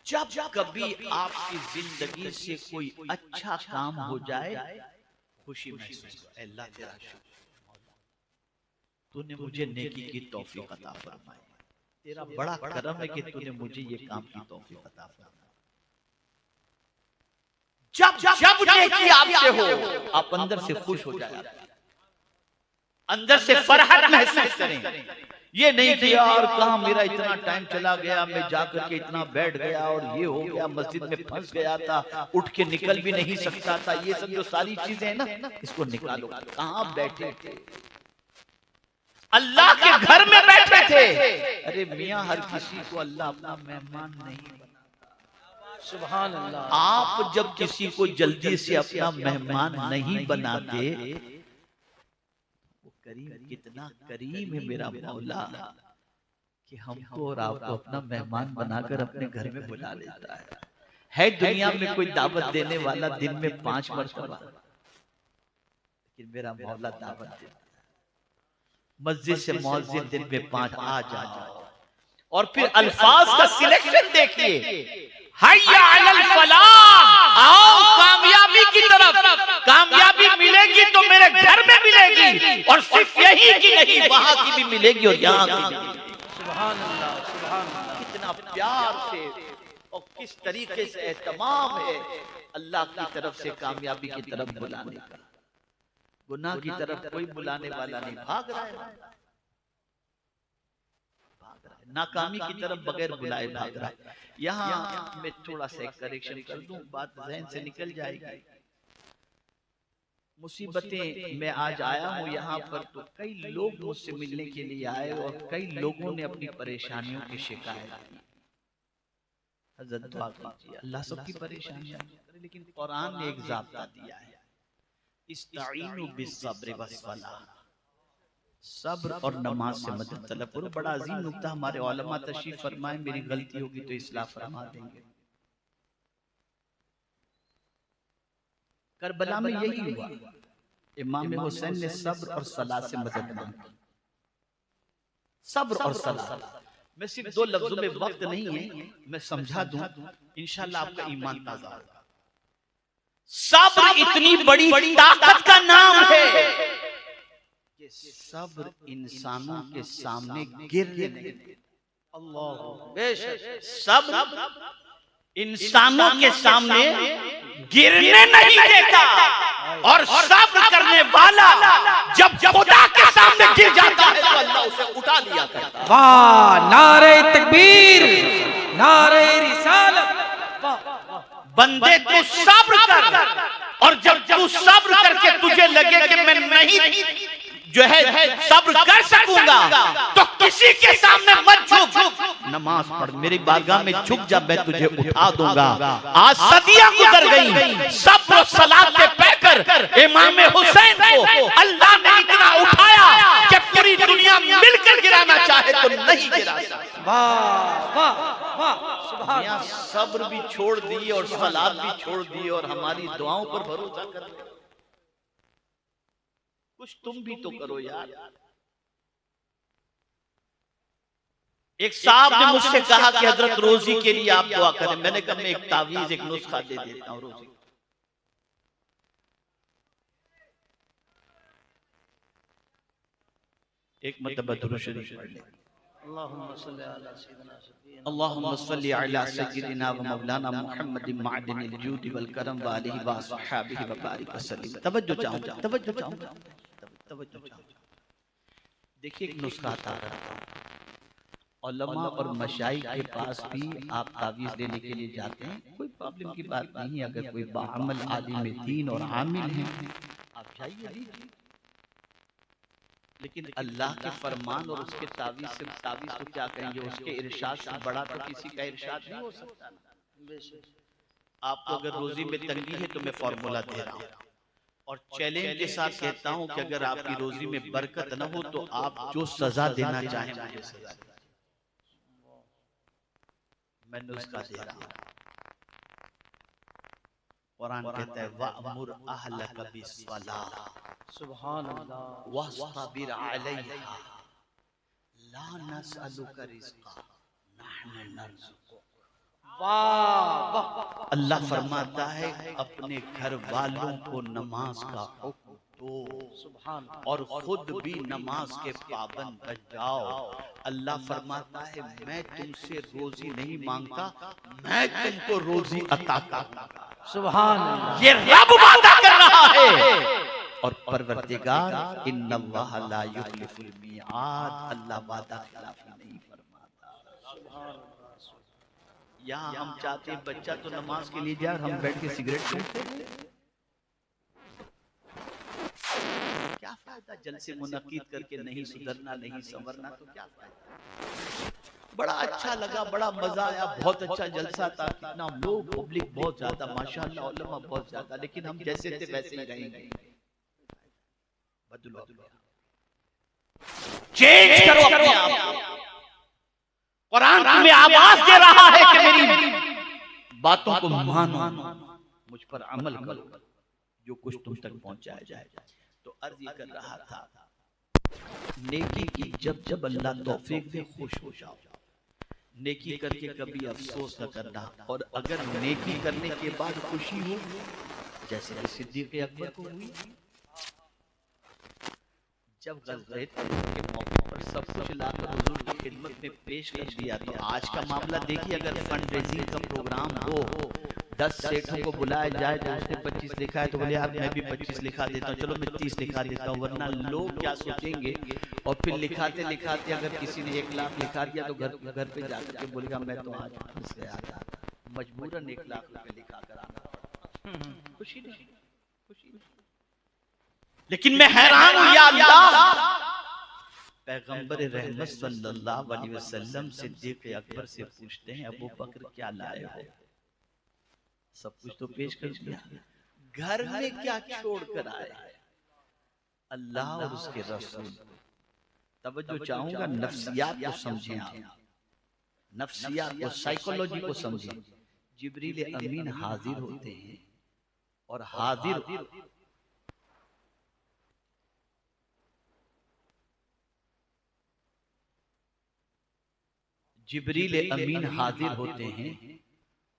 जब कभी आपकी जिंदगी से कोई अच्छा काम हो जाए, खुशी महसूस करो, अल्लाह तेरा शुक्र, तूने मुझे नेकी की तौफीक अता फरमाई, तेरा बड़ा करम है कि तूने मुझे ये काम की तौफीक अता फरमाई। जब नेकी आपसे हो, आप अंदर से खुश हो जाए, अंदर से फरहत महसूस करें। ये नहीं कि यार कहाँ मेरा इतना टाइम चला गया, मैं जाकर के इतना बैठ गया और ये हो गया, मस्जिद में फंस गया था, उठ के निकल भी नहीं सकता था। ये सब जो सारी चीजें हैं ना, इसको निकालो। कहाँ बैठे थे? अल्लाह के घर में बैठे थे। अरे मियाँ, हर किसी को अल्लाह अपना मेहमान नहीं बनाता। सुभान अल्लाह। आप जब किसी को जल्दी से अपना मेहमान नहीं बनाते, करीम, कितना करीम है मेरा मौला कि हमको और आपको अपना मेहमान बनाकर अपने घर में बुला लेता है दुनिया में कोई दावत देने वाला दिन में 5 मरतबा, लेकिन मेरा मौला दावत देता है मस्जिद से मस्जिद दिन में 5, आ जाओ। और फिर अल्फाज का सिलेक्शन देखिए, हय्या अलल फलाह, आओ कामयाबी की तरफ। कामयाबी मिलेगी तो मेरे घर में मिलेगी, और सिर्फ यही की नहीं, वहां की भी मिलेगी और यहाँ की भी मिलेगी। सुभान अल्लाह, सुभान अल्लाह। कितना प्यार से और किस तरीके से एहतमाम है अल्लाह की तरफ से कामयाबी की तरफ बुलाने का। गुनाह की तरफ कोई बुलाने वाला नहीं, भाग रहा है, नाकामी की तरफ बगैर बुलाए भाग रहा है। यहाँ मैं थोड़ा सा करेक्शन कर दूं, बात ज़हन से निकल जाएगी। मुसीबतें, मैं आज आया हूँ यहाँ पर तो कई लोग मुझसे मिलने के लिए आए और कई लोगों ने अपनी परेशानियों की शिकायत की। हज़रत दुआ कीजिए अल्लाह सबकी परेशानियां करे, लेकिन कुरान ने एक ज़ाब्ता दिया है, इस्ताईनु बिस्सब्र वस्सलाह, सब्र और नमाज से मदद तलब करो। बड़ा अजीम नुक्ता हमारे उलमा तशरीफ फरमाए, मेरी गलती होगी तो इस्लाह फरमा देंगे। करबला में यही हुआ, इमाम हुसैन ने सब्र और सलाह से मदद मांगी। सब्र और सलाह, मैं सिर्फ 2 लफ्जों में, वक्त नहीं है, मैं समझा दूं, इंशाल्लाह आपका ईमान ताजा होगा। सब्र इतनी बड़ी ताकत का नाम है कि सब्र इंसानों के सामने गिरने नहीं देता। अल्लाह, बेशक सब्र इंसानों के सामने गिरने नहीं देता, और सब्र करने वाला जब खुदा के सामने गिर जाता है तो अल्लाह उसे उठा लिया करता है। वाह, नारे तकबीर, नारे रिसालत। बंदे तू सब्र कर, और जब तू सब्र करके तुझे लगे कि मैं नहीं जो है सब्र कर सकूंगा, तो किसी के सामने मत झुक, नमाज पढ़, मेरी बारगाह में झुक जा, मैं तुझे उठा दूंगा। आज सदियां गुजर गई, सब्र और सलात के पैकर इमाम हुसैन को अल्लाह ने इतना उठाया कि पूरी दुनिया मिलकर गिराना चाहे तो नहीं गिरा सकती। वाह वाह वाह, सुभान अल्लाह। सब्र भी छोड़ दी और सलात भी छोड़ दी और हमारी दुआओं पर भरोसा कर लिया। कुछ तुम भी तो करो यार। एक साहब ने मुझसे कहा कि हजरत रोजी के लिए आप दुआ करें। मैंने कहा मैं एक तावीज, एक नुस्खा दे देता हूं रोजी। एक मतलब दुरूद शरीफ पढ़ ले। अल्लाहुम्मा सल्ली अला सय्यिदिना व मौलाना मुहम्मदिन मअदनिल जूद वल करम व आलिहि व अस्हाबिहि व बारिक वसल्लम। तवज्जो चाहूंगा, तवज्जो चाहूंगा, तवज्जो चाहूंगा। देखिए एक नुस्खा आता है, उलमा और मशाइख के पास भी आप तावीज़ लेने के लिए जाते हैं, कोई प्रॉब्लम की बात नहीं है। अगर कोई बाअमल आलिम दीन और आमिल हैं, आप जाइए लीजिए। लेकिन अल्लाह के फरमान और उसके तावीज़ से, तावीज़ को क्या कहेंगे, उसके इरशाद से बड़ा तो किसी का इरशाद नहीं हो सकता। आपको अगर रोजी में तंगी है तो मैं फॉर्मूला दे रहा हूँ और चैलेंज के साथ कहता हूँ कि अगर आपकी रोजी में बरकत न हो तो आप जो सजा देना चाहें मुझे सजा दें। मैं नुस्खा दे रहा हूँ। कुरान कहता है वअमुर अहलक बिस्सलाह, सुभान अल्लाह, वस्ताबिर अलैहा, ला नसअलुका रिज़्क़ा नहनु नरज़ुकुक। वाह वाह अल्लाह फरमाता है अपने घर वालों को नमाज का हुक्म दो सुभान और खुद भी नमाज के पाबंद बन जाओ। अल्लाह फरमाता है मैं तुमसे रोजी नहीं मांगता, मैं तुमको रोजी अता करूंगा। सुभान अल्लाह। ये रब वादा कर रहा है। और परवरदिगार इन्नल्लाह ला युखलिफुल मिआद, अल्लाह वादा खिलाफ नहीं फरमाता। यहाँ हम चाहते हैं बच्चा तो नमाज के लिए जाए, हम बैठ के सिगरेट पीते हैं। क्या फायदा जलसे मुनक्किद करके नहीं सुधरना, नहीं संवरना, तो क्या फायदा। बड़ा अच्छा लगा, बड़ा मजा आया, बहुत अच्छा जलसा था, कितना लोग, पब्लिक बहुत ज्यादा, माशाअल्लाह, उलमा बहुत ज्यादा, लेकिन हम जैसे थे वैसे ही रहेंगे। बदलो, चेंज करो अपने आप। कुरान तुम्हें आवाज दे रहा है कि मेरी बातों को मानो, मुझ पर अमल करो, जो कुछ तुम तक पहुंचाया जाए। तो अर्ज ये कर रहा था, नेकी की जब जब अल्लाह तौफीक दे खुश हो जाओ, नेकी करके कभी अफसोस न करना। और अगर नेकी करने के बाद खुशी हो, जैसे कि सिद्दीक़ अकबर को हुई, जब गज़वे तबूक के मौके पर सब कुछ लाकर हुजूर की खिदमत में पेश कर दिया। तो आज का मामला देखिए, अगर फंड रेजिंग का प्रोग्राम हो, 10 सेठों को बुलाया जाए तो उसने 25 लिखा है, तो बोले यार मैं भी 25 लिखा देता हूँ, चलो मैं 30 लिखा देता हूँ, वरना लोग क्या सोचेंगे। और फिर लिखाते लिखाते अगर किसी ने 1 लाख लिखा दिया तो घर पे जाकर के बोलेगा मैं तो आज फंस गया था, मजबूरन 1 लाख रुपए लिखा कर आना। खुशी नहीं, खुशी। लेकिन मैं हैरान हूं, या अल्लाह, पैगंबर रहमत सल्लल्लाहु अलैहि वसल्लम सिद्दीक़ अकबर से पूछते हैं अबू बकर क्या लाए हो? सब कुछ तो पेश कर दिया, घर में क्या छोड़ कर आए? अल्लाह और उसके रसूल। तवज्जो चाहूंगा, नफ्सियात को समझें आप, नफ्सियात को, साइकोलॉजी को समझें। जिब्रील अमीन हाजिर होते हैं और हाजिर जिब्रील अमीन हाजिर होते हैं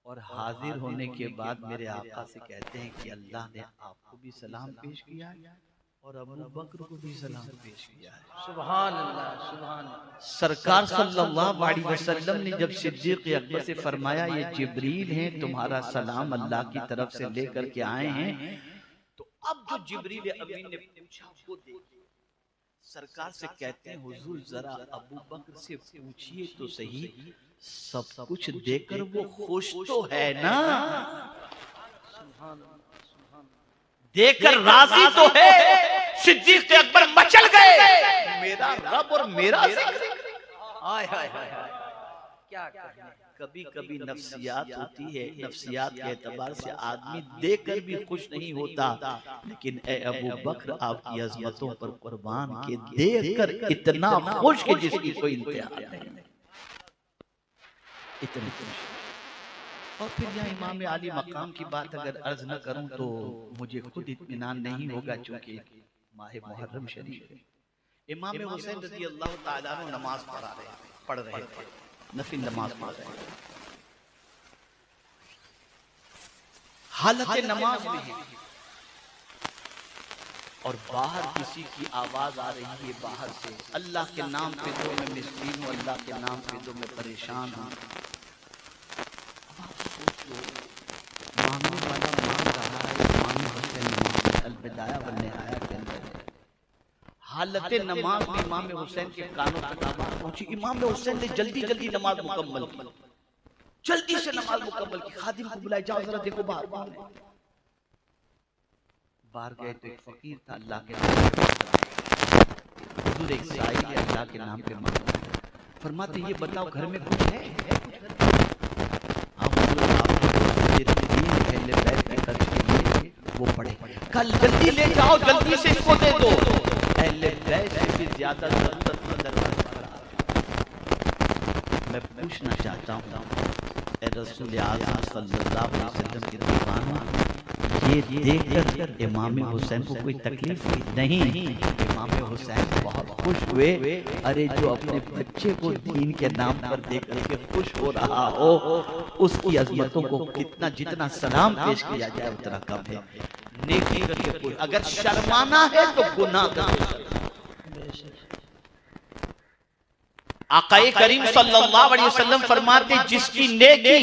और हाजिर होने के बाद मेरे आका से कहते हैं कि अल्लाह ने आपको भी सलाम पेश किया है और अबू बकर को भी सलाम पेश किया है। सुभान अल्लाह, सुभान अल्लाह। सरकार सल्लल्लाहु अलैहि वसल्लम ने जब सिद्दीक़ अकबर से फरमाया ये जिब्रील हैं, तुम्हारा सलाम अल्लाह की तरफ से लेकर के आए हैं, तो अब जो जिब्रील अमीन ने पूछा वो देखिए। सरकार से कहते हैं हुजूर जरा अबू बकर से पूछिए तो सही, सब कुछ देकर वो खुश तो है ना, देकर राजी तो है। सिद्दीक़ अकबर मचल गए, मेरा रब और मेरा जिक्र। हाय हाय हाय हाय, क्या कहना। कभी कभी नफ्सियात होती है, नफ्सियात के एतबार से आदमी देखकर भी खुश नहीं होता, लेकिन ए अबू बकर आपकी अज़मतों पर कुर्बान के देखकर इतना खुश कि जिसकी कोई इंतहा नहीं, इतनी खुश। और फिर यहाँ इमाम आली मकाम की बात अगर अर्ज न करूं तो मुझे खुद इत्मीनान नहीं होगा, चूंकि माह मुहर्रम शरीफ है। इमाम हुसैन रज़ी अल्लाह ताला अन्हु नमाज पढ़ रहे थे, नफिल नमाज पढ़ रहे थे, हालत नमाज में है और बाहर किसी की आवाज आ रही है, बाहर से अल्लाह के नाम पे दो मैं मिस्कीन हूँ, अल्लाह के नाम पे दो मैं परेशान हूँ। मांगने वाला मांग रहा है, इमाम हुसैन अलविदाया व निहाया के अंदर है। हालत नमाज में इमाम हुसैन के कानों तक आवाज पहुंची। इमाम हुसैन ने जल्दी जल्दी नमाज मुकम्मल की, जल्दी से नमाज मुकम्मल की। खादिम को बुलाया, जाओ जरा देखो बाहर। बाहर गए तो एक फकीर था, अल्लाह के नाम पे हुजूर एक साइल है, अल्लाह के नाम पे मांग। फरमाते ये बताओ घर में कुछ है कुछ घर में? हम लोग पहले बैठ के खर्च के लिए वो पढ़े, कल जल्दी ले जाओ, जल्दी से इसको दे दो। पहले बैठ से भी ज्यादा मैं पूछना चाहता हूँ, ए रसूल आज़म सल्लल्लाहु अलैहि वसल्लम की दीवाना, ये देखकर इमाम हुसैन को कोई तकलीफ हुई नहीं। इमाम हुसैन बहुत खुश हुए। अरे जो अपने बच्चे को दीन के नाम पर देख करके खुश हो रहा हो, उसकी अजमतों को कितना जितना सलाम पेश किया जाए उतना कम है। नेकी करके अगर शर्माना है तो गुनाह करो। आकाए करीम सल्लल्लाहु अलैहि वसल्लम फरमाते जिसकी नेकी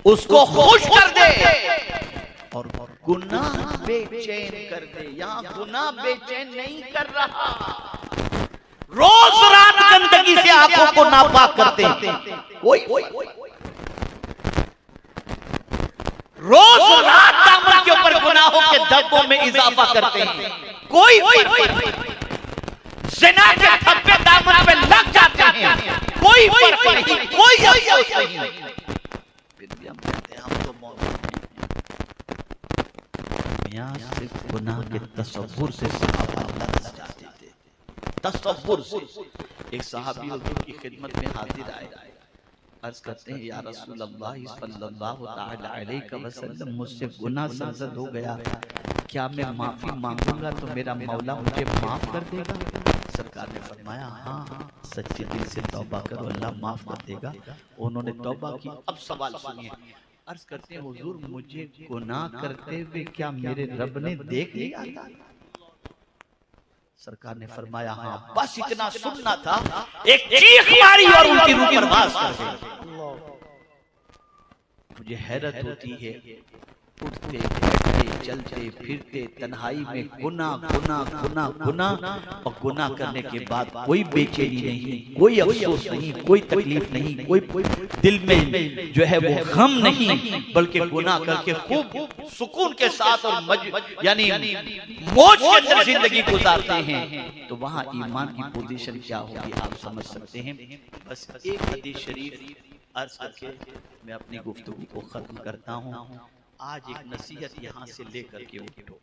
उसको खुश कर दे और गुनाह बेचैन कर दे। यहाँ गुनाह बेचैन नहीं कर रहा, रोज रात गंदगी से आंखों को नापाक करते हैं। कोई रोज रात दामन के ऊपर गुनाहों के धब्बों में इजाफा करते हैं। कोई ज़िना के धब्बे दामन पे लग जाते हैं, कोई फर्क नहीं, कोई अफसोस नहीं। फिर भी हम कहते हैं हम तो मौजूद हैं। सिर्फ गुनाह के तसव्वुर से सहाबा लग जाते थे, तसव्वुर से। एक सहाबी हुजूर की खिदमत में हाजिर आए, अर्ज करते हैं या रसूल अल्लाह सल्लल्लाहु तआला अलैहि वसल्लम मुझसे गुनाह सरजद हो गया, क्या मैं माफी मांगूंगा तो मेरा मौला मुझे माफ कर देगा? सरकार ने फरमाया हाँ, सच्चे दिल से तौबा करो, अल्लाह माफ कर देगा। उन्होंने तौबा की। अब सवाल सुनिए, अर्ज करते हैं हुजूर मुझे गुनाह करते हुए क्या मेरे रब ने देख लिया था? सरकार ने फरमाया हाँ, बस इतना सुनना था, एक चीख मारी और उनकी रूह परवास कर गई। मुझे हैरत होती है, उठते बैठते चलते फिरते तन्हाई में गुनाह और गुनाह करने के बाद कोई बेचैनी नहीं, कोई अफसोस नहीं, कोई तकलीफ नहीं, कोई दिल में जो है वो गम नहीं, बल्कि गुनाह करके खूब सुकून के साथ और यानी मौज के अंदर जिंदगी गुजारते हैं। तो वहाँ ईमान की पोजीशन क्या होगी आप समझ सकते हैं। बस एक हदीस शरीफ अर्ज करके मैं अपनी गुफ्तगू को खत्म करता हूँ। आज एक नसीहत यहाँ से लेकर के उठो।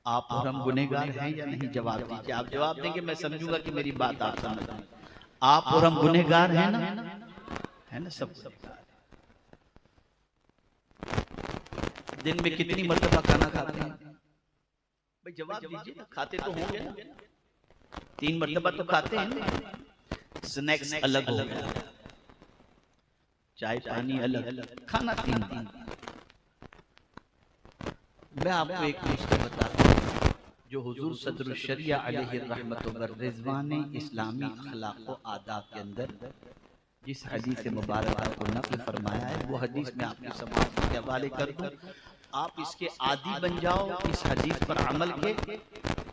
आप और हम गुनहगार हैं या नहीं? जवाब दीजिए। आप जवाब देंगे मैं समझूंगा कि मेरी बात आप समझ रहे हैं। आप और हम गुनहगार हैं ना? है ना? सब दिन में कितनी मर्तबा खाना खाते हैं भाई? जवाब दीजिए। खाते तो होंगे ना? 3 मर्तबा तो खाते हैं। स्नैक्स अलग हो गया, चाय पानी अलग, खाना 3 दिन। मैं आपको एक नुस्खा बताता हूँ जो हुजूर सदरुल शरिया अलैहि रहमतुल्लाह व रिज़वान इस्लामी अखलाक व आदाब के अंदर जिस हदीस मुबारक को नक़ल फरमाया है, वो हदीस में आपके समाज के हवाले कर दूं। आप इसके आदी बन जाओ, इस हदीस पर अमल के।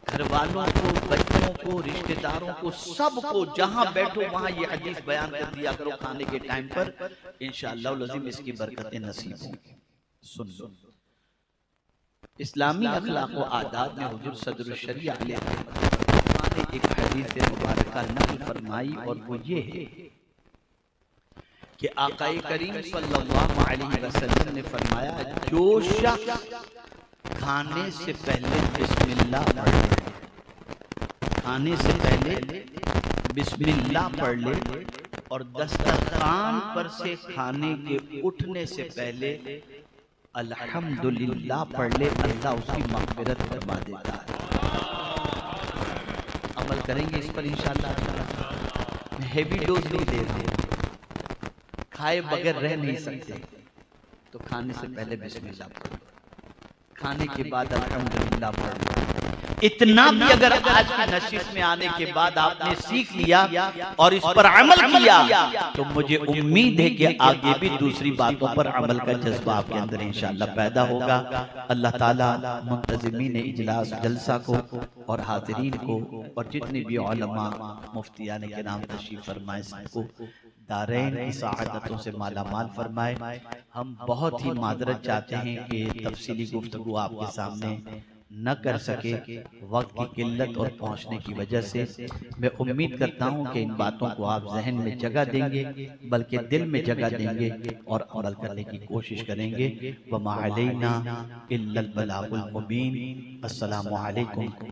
घर वालों को, बच्चों को, रिश्तेदारों को, सबको जहां बैठो वहां ये हदीस बयान कर दिया करो खाने के टाइम पर। इंशाअल्लाह लज़ीम इसकी बरकतें नसीब होंगी। सुन लो, इस्लामी अखलाक व आदाब में हुजूर सदरुल शरिया अलैहि रहमतुल्लाह ने एक हदीस मुबारक नक़ल फरमाई और वो ये है कि आकाए करीम सल्लल्लाहु अलैहि वसल्लम ने फरमाया, जो शख्स खाने से पहले बिस्मिल्लाह पढ़ ले, खाने से पहले बिस्मिल्लाह पढ़ ले और दस्तरखान पर से खाने के उठने से पहले अल्हम्दुलिल्लाह पढ़ ले, अल्लाह उसकी मग़फ़िरत फरमा देता है। अमल करेंगे इस पर इंशाअल्लाह। मैं हेवी डोज नहीं दे रहा हूँ, खाए बगैर रह नहीं सकते। तो खाने से पहले बिस्मिल्लाह पढ़ो, खाने के बाद अल्हम्दुलिल्लाह पढ़ो। इतना भी अगर आज की नशिश में आने के बाद आपने सीख लिया और इस पर अमल किया तो मुझे उम्मीद है कि आगे भी दूसरी बातों पर अमल का जज्बा आपके अंदर इंशाअल्लाह पैदा होगा। अल्लाह ताला मुंतज़िमीन इजलास जलसा को और हाज़िरीन को और जितने भी उलमा मुफ्तियान के नाम तशरीफ फरमाए सबको दारैन की सआदतों से माला माल फरमाए। हम बहुत ही माजरत चाहते हैं कि तफसीली गुफ्तगू आपके सामने न कर सके वक्त की किल्लत और पहुंचने की वजह से। मैं उम्मीद करता हूं कि इन बातों को आप जहन में जगह देंगे, बल्कि दिल में जगह देंगे और अमल करने की कोशिश करेंगे। वमा अलैना इल्लल बलागुल मुबीन। अस्सलामु अलैकुम।